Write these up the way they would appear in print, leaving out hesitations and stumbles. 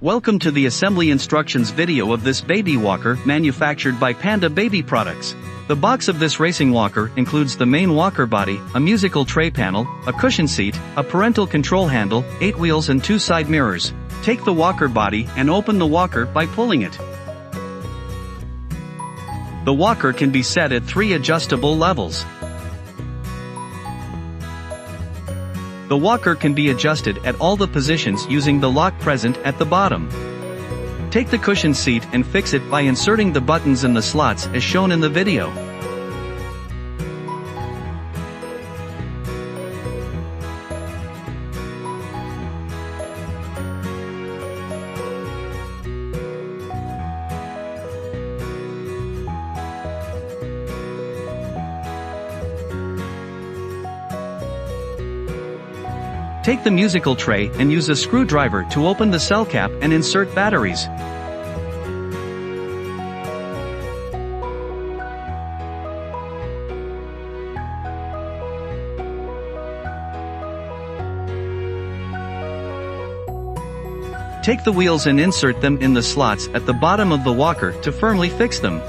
Welcome to the assembly instructions video of this baby walker manufactured by Panda Baby Products. The box of this racing walker includes the main walker body, a musical tray panel, a cushion seat, a parental control handle, 8 wheels and 2 side mirrors. Take the walker body and open the walker by pulling it. The walker can be set at 3 adjustable levels. The walker can be adjusted at all the positions using the lock present at the bottom. Take the cushion seat and fix it by inserting the buttons in the slots as shown in the video. Take the musical tray and use a screwdriver to open the cell cap and insert batteries. Take the wheels and insert them in the slots at the bottom of the walker to firmly fix them.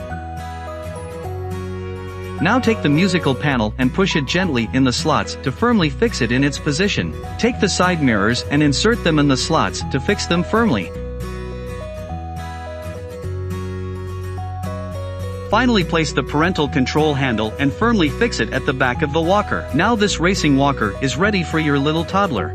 Now take the musical panel and push it gently in the slots to firmly fix it in its position. Take the side mirrors and insert them in the slots to fix them firmly. Finally, place the parental control handle and firmly fix it at the back of the walker. Now this racing walker is ready for your little toddler.